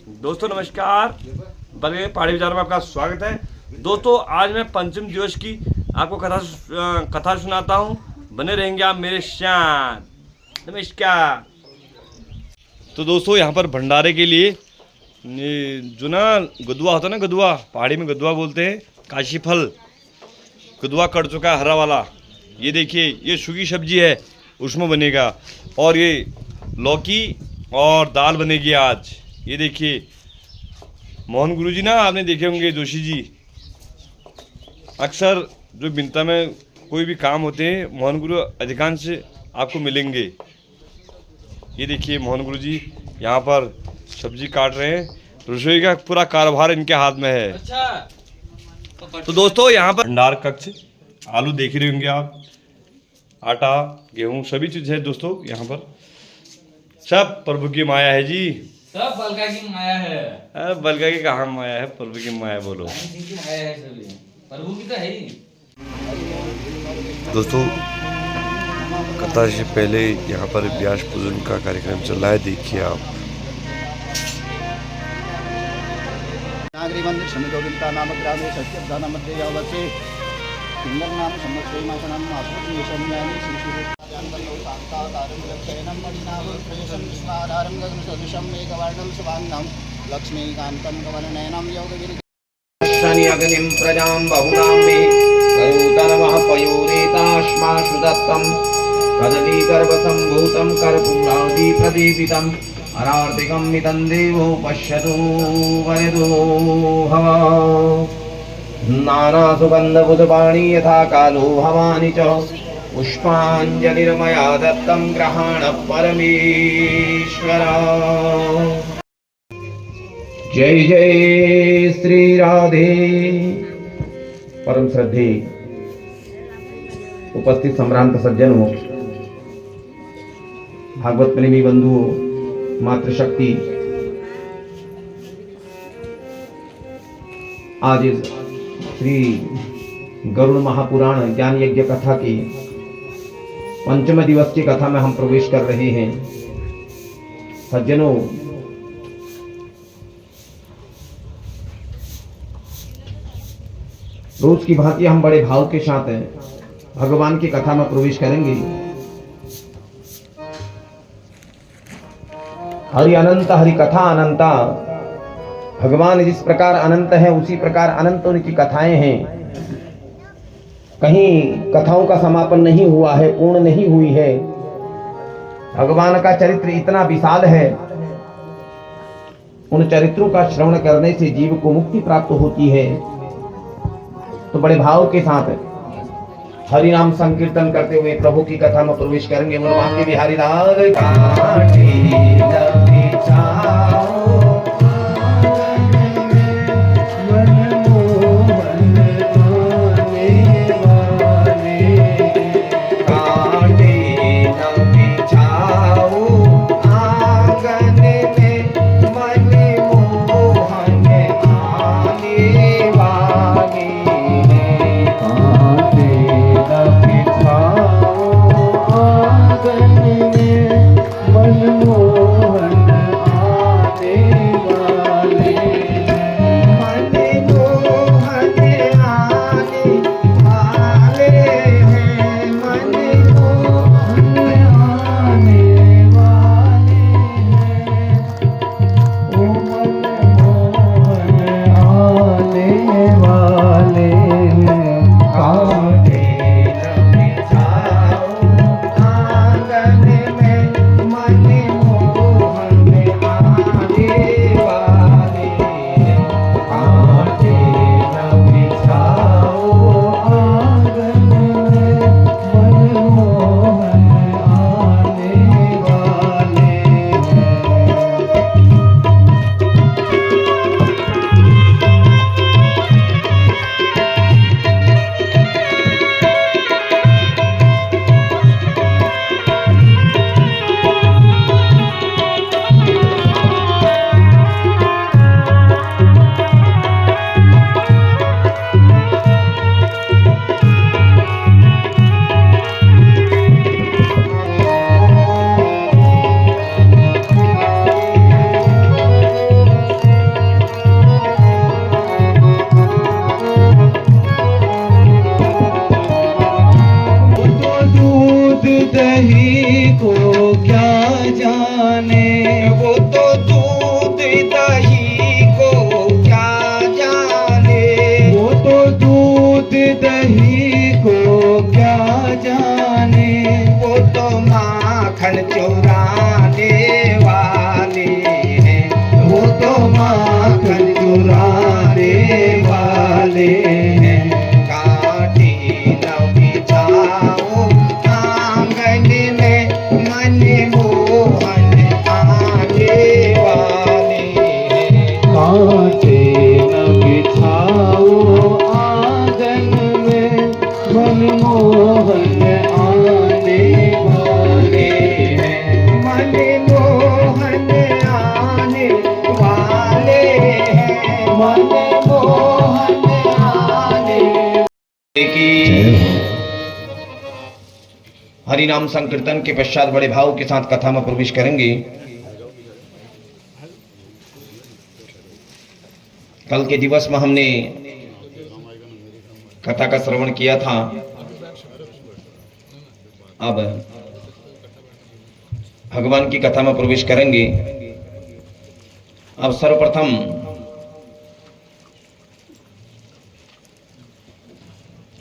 दोस्तों नमस्कार, बड़े पहाड़ी विचार में आपका स्वागत है। दोस्तों आज मैं पंचम दिवस की आपको कथा सुनाता हूँ। बने रहेंगे आप मेरे साथ। नमस्कार। तो दोस्तों यहाँ पर भंडारे के लिए जो ना गदुआ होता है ना, गदुआ पहाड़ी में गदुआ बोलते हैं, काशी फल गदुआ कट चुका है हरा वाला। ये देखिए, ये सूखी सब्जी है, उसमें बनेगा। और ये लौकी और दाल बनेगी आज। ये देखिए मोहन गुरु जी ना, आपने देखे होंगे, जोशी जी अक्सर जो बिनता में कोई भी काम होते हैं, मोहन गुरु अधिकांश आपको मिलेंगे। ये देखिए मोहन गुरु जी यहाँ पर सब्जी काट रहे हैं। रसोई का पूरा कारोबार इनके हाथ में है। अच्छा। तो दोस्तों यहाँ पर भंडार कक्ष, आलू देख रहे होंगे आप, आटा गेहूँ सभी चीज़ है दोस्तों। यहाँ पर सब प्रभु की माया है जी, सब बलका की माया है। अरे बलका की कहाँ माया है, प्रभु की माया बोलो। की माया है सभी, प्रभु की तो है ही। दोस्तों कथा से पहले यहाँ पर व्यास पूजन का कार्यक्रम चल रहा है, देखिए आप। नाम ग्रामे सत्यदान मध्य यावसे सिंगर नाम समस्ते मासनम आत्मनि शम्यानि श्रीशुरं शांताकारं लक्षणं मणिनाभ प्रयसं विश्वाधारं गगन सदृशं मेघवर्णं सुवान्नं लक्ष्मीकान्तं कमलनयनं योगविरजनि अग्निं प्रजां बहुलां मे करोतनवः पयोरेताश्माशु दत्तं कदलीगर्भसम्भूतं कर्पूरादि प्रदीपितम् अनार्तिकं मितं देवो पश्यतु वरदो हवा नाना सुगन्धबुधवाणी यथा कालो भवानि च पुष्पाञ्जलिर्मया दत्तं ग्रहाण परमेश्वर। जय जय श्री राधे। परम श्रद्धे उपस्थित सम्रांत सज्जनों, भागवत प्रेमी बंधुओं, मातृशक्ति, आज इस श्री गरुड़ महापुराण ज्ञान यज्ञ कथा की पंचम दिवस की कथा में हम प्रवेश कर रहे हैं। सज्जनों, रोज की भांति हम बड़े भाव के साथ भगवान की कथा में प्रवेश करेंगे। हरि अनंत, हरि कथा अनंता। भगवान जिस प्रकार अनंत है उसी प्रकार अनंत उनकी कथाएं हैं। कहीं कथाओं का समापन नहीं हुआ है, पूर्ण नहीं हुई है। भगवान का चरित्र इतना विशाल है, उन चरित्रों का श्रवण करने से जीव को मुक्ति प्राप्त होती है। तो बड़े भाव के साथ हरि नाम संकीर्तन करते हुए प्रभु की कथा में प्रवेश करेंगे। मनोवाक्य बिहारी लाल मन माखन चुराने वाले हैं। काटे न बिछाओ आंगन में, मन मोहन आने वाले हैं। काटे न बिछाओ आंगन में, मन मोहन आने वाले हैं। मन मोहन आने वाले हैं। मन मोहन आने की हरि नाम संकीर्तन के पश्चात बड़े भाव के साथ कथा में प्रवेश करेंगे। कल के दिवस में हमने कथा का श्रवण किया था। अब भगवान की कथा में प्रवेश करेंगे। अब सर्वप्रथम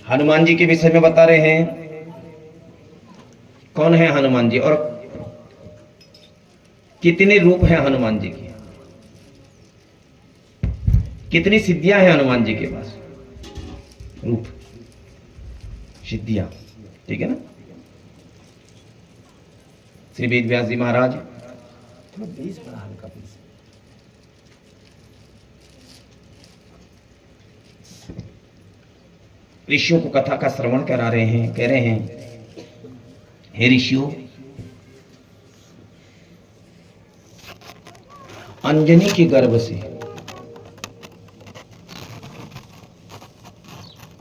हनुमान जी के विषय में बता रहे हैं। कौन है हनुमान जी और कितने रूप हैं हनुमान जी के, कितनी सिद्धियां हैं हनुमान जी के पास। रूप सिद्धियां, ठीक है ना। श्री वेद व्यास जी महाराज थोड़ा बीस बड़ा हल्का बीस। ऋषियों को कथा का श्रवण करा रहे हैं। कह रहे हैं, हे ऋषियों, अंजनी के गर्भ से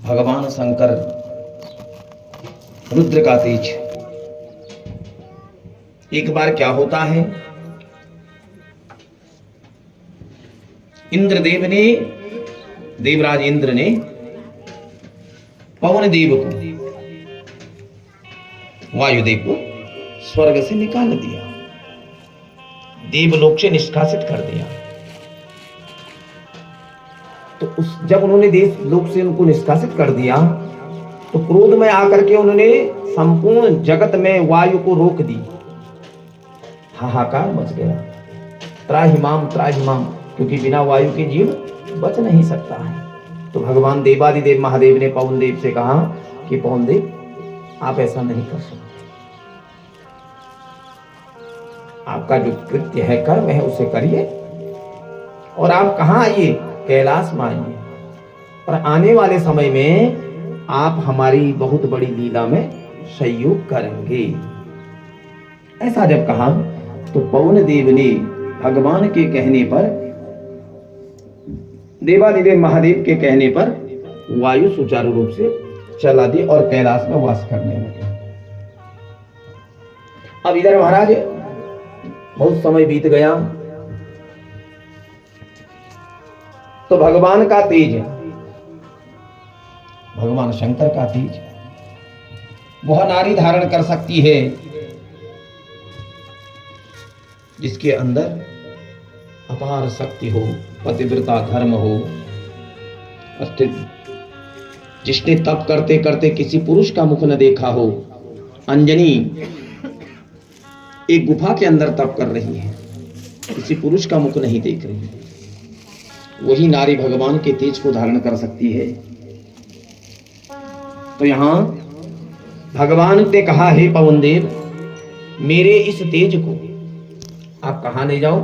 भगवान शंकर रुद्र का तेज एक बार क्या होता है, इंद्रदेव ने, देवराज इंद्र ने पवन देव को, वायुदेव को स्वर्ग से निकाल दिया, देवलोक से निष्कासित कर दिया। तो जब उन्होंने देव लोक से उनको निष्कासित कर दिया तो क्रोध में आकर के उन्होंने संपूर्ण जगत में वायु को रोक दी। हाहाकार मच गया, त्राहिमाम त्राहिमाम, क्योंकि बिना वायु के जीव बच नहीं सकता है। तो भगवान देवादिदेव महादेव ने पवन देव से कहा कि पवन देव, आप ऐसा नहीं कर सकते, आपका जो कृत्य है, कर्म है, उसे करिए और आप कहां आइए, कैलाश में आइए। और आने वाले समय में आप हमारी बहुत बड़ी लीला में सहयोग करेंगे। ऐसा जब कहा तो पवन देव ने भगवान के कहने पर, देवादिदेव महादेव के कहने पर वायु सुचारू रूप से चला दी और कैलाश में वास करने लगे। अब इधर महाराज बहुत समय बीत गया तो भगवान का तेज, भगवान शंकर का तेज, वह नारी धारण कर सकती है जिसके अंदर अपार शक्ति हो, पतिव्रता धर्म हो, जिसने तप करते करते किसी पुरुष का मुख न देखा हो। अंजनी एक गुफा के अंदर तप कर रही है, किसी पुरुष का मुख नहीं देख रही है। वही नारी भगवान के तेज को धारण कर सकती है। तो यहां भगवान ने कहा, हे पवन देव, मेरे इस तेज को आप कहां ले जाओ,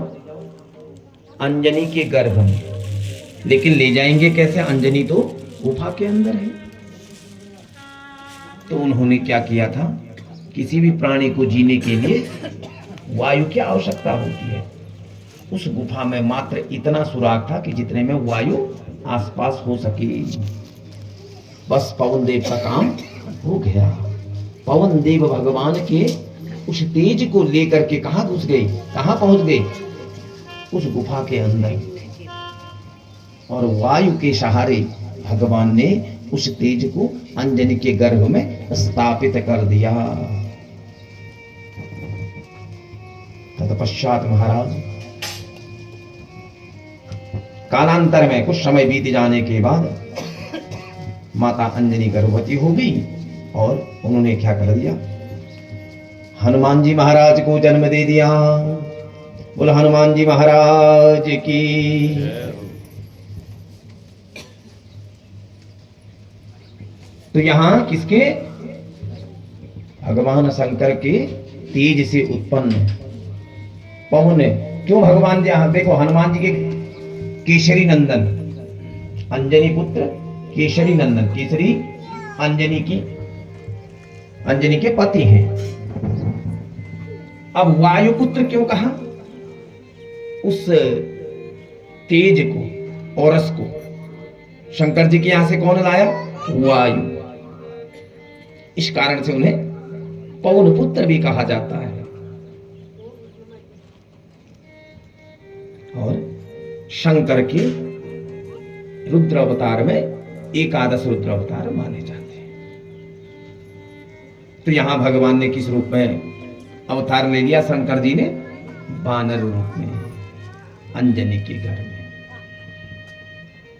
अंजनी के गर्भ में। लेकिन ले जाएंगे कैसे, अंजनी तो गुफा के अंदर है। तो उन्होंने क्या किया था, किसी भी प्राणी को जीने के लिए वायु की आवश्यकता होती है। उस गुफा में मात्र इतना सुराग था कि जितने में वायु आसपास हो सके। बस पवन देव का काम हो गया। पवन देव भगवान के उस तेज को लेकर के कहां घुस गए, कहां पहुंच गए, उस गुफा के अंदर। और वायु के सहारे भगवान ने उस तेज को अंजनी के गर्भ में स्थापित कर दिया। तत्पश्चात महाराज कालांतर में कुछ समय बीत जाने के बाद माता अंजनी गर्भवती हो गई और उन्होंने क्या कर दिया, हनुमान जी महाराज को जन्म दे दिया। बोल हनुमान जी महाराज की। तो यहां किसके? भगवान शंकर के तेज से उत्पन्न पवन। क्यों भगवान जी? यहां देखो हनुमान जी के केसरी नंदन, अंजनी पुत्र केसरी नंदन, केसरी अंजनी के पति हैं। अब वायुपुत्र क्यों कहा? उस तेज को, औरस को शंकर जी के यहां से कौन लाया? वायु। इस कारण से उन्हें पवन पुत्र भी कहा जाता है। और शंकर के रुद्र अवतार में एकादश रुद्र अवतार माने जाते हैं। तो यहां भगवान ने किस रूप में अवतार ले लिया? शंकर जी ने वानर रूप में, अंजनी के घर में।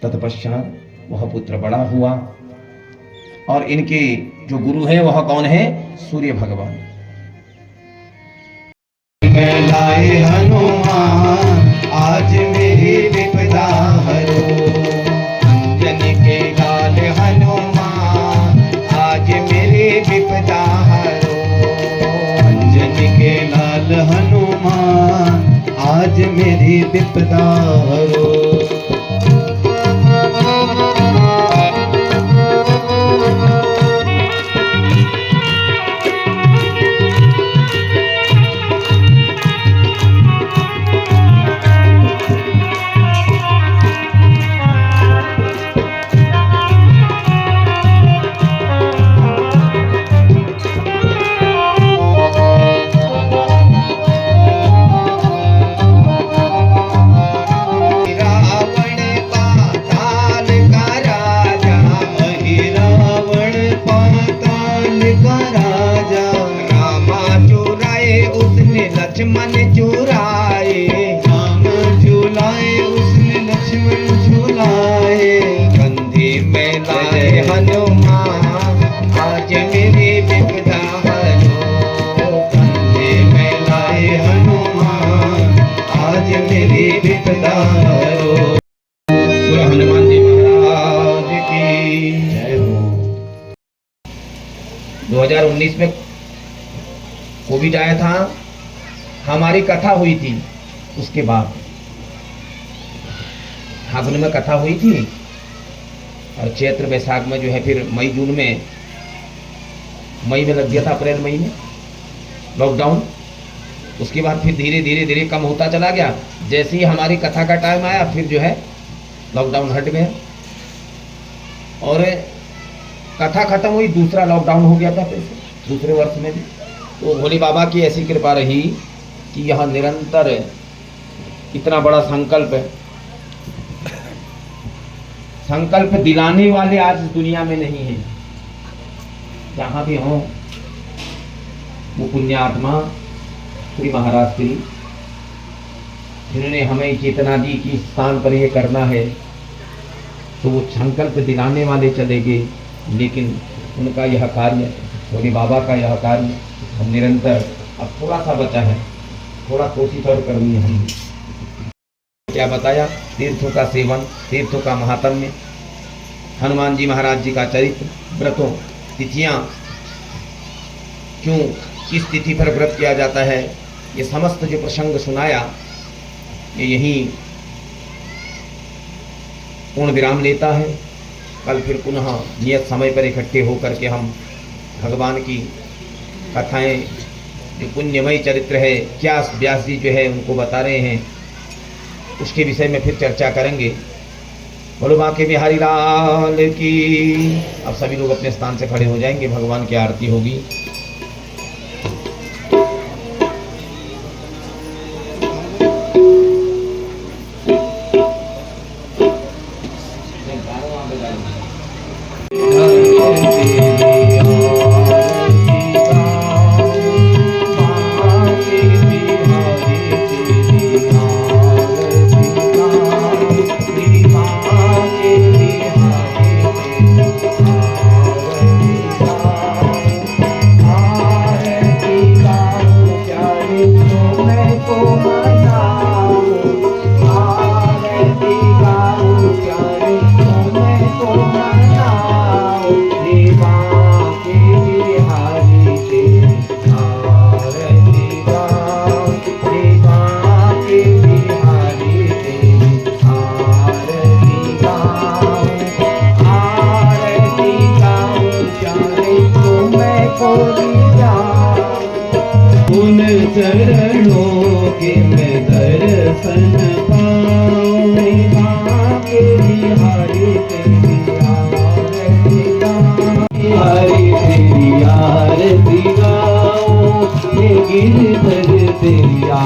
तत्पश्चात वह पुत्र बड़ा हुआ और इनके जो गुरु है वह कौन है? सूर्य भगवान। लाए हनुमान आज मेरी विपदा हरो, अंजनी के लाल हनुमान आज मेरी विपदा हरो, अंजनी के लाल हनुमान आज मेरी विपदा हरो। लक्ष्मण चुराए, राम झुलाए उसने लक्ष्मण झुलाए, कंधे में लाए हनुमान आज मेरी विपदा हरो, कंधे में लाए हनुमान आज मेरी विपदा हरो। बोलो हनुमान जी महाराज की जय हो। 2019 में कोविड आया था, हमारी कथा हुई थी। उसके बाद फागुन में कथा हुई थी और चैत्र वैशाख में जो है फिर मई जून में, मई में लग गया था, अप्रैल मई में लॉकडाउन। उसके बाद फिर धीरे धीरे धीरे कम होता चला गया। जैसे ही हमारी कथा का टाइम आया फिर जो है लॉकडाउन हट गया और कथा खत्म हुई, दूसरा लॉकडाउन हो गया था फिर दूसरे वर्ष में भी। तो भोले बाबा की ऐसी कृपा रही कि यह निरंतर इतना बड़ा संकल्प दिलाने वाले आज दुनिया में नहीं है। जहां भी हो वो पुण्यात्मा श्री महाराज श्री, जिन्होंने हमें चेतना दी कि स्थान पर यह करना है, तो वो संकल्प दिलाने वाले चले गए। लेकिन उनका यह कार्य, भोले बाबा का यह कार्य हम निरंतर, अब थोड़ा सा बचा है, थोड़ा कोशिश और करनी है हमने। क्या बताया? तीर्थों का सेवन, तीर्थों का महात्म्य, हनुमान जी महाराज जी का चरित्र, व्रतों, तिथियां, क्यों किस तिथि पर व्रत किया जाता है, ये समस्त जो प्रसंग सुनाया, ये यहीं पूर्ण विराम लेता है। कल फिर पुनः नियत समय पर इकट्ठे होकर के हम भगवान की कथाएं, जो पुण्यमयी चरित्र है, क्या व्यास जी जो है उनको बता रहे हैं, उसके विषय में फिर चर्चा करेंगे। बोलो बांके बिहारी लाल की। अब सभी लोग अपने स्थान से खड़े हो जाएंगे, भगवान की आरती होगी।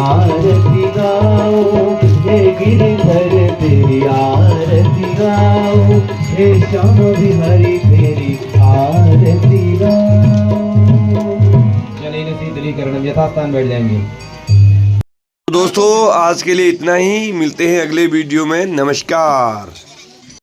आरती गाओ हे गिरिधर तेरी आरती गाओ हे श्याम बिहारी तेरी आरती गाओ। जनेन शीतलीकरणम, यथास्थान बैठ जाएंगे। दोस्तों आज के लिए इतना ही, मिलते हैं अगले वीडियो में। नमस्कार।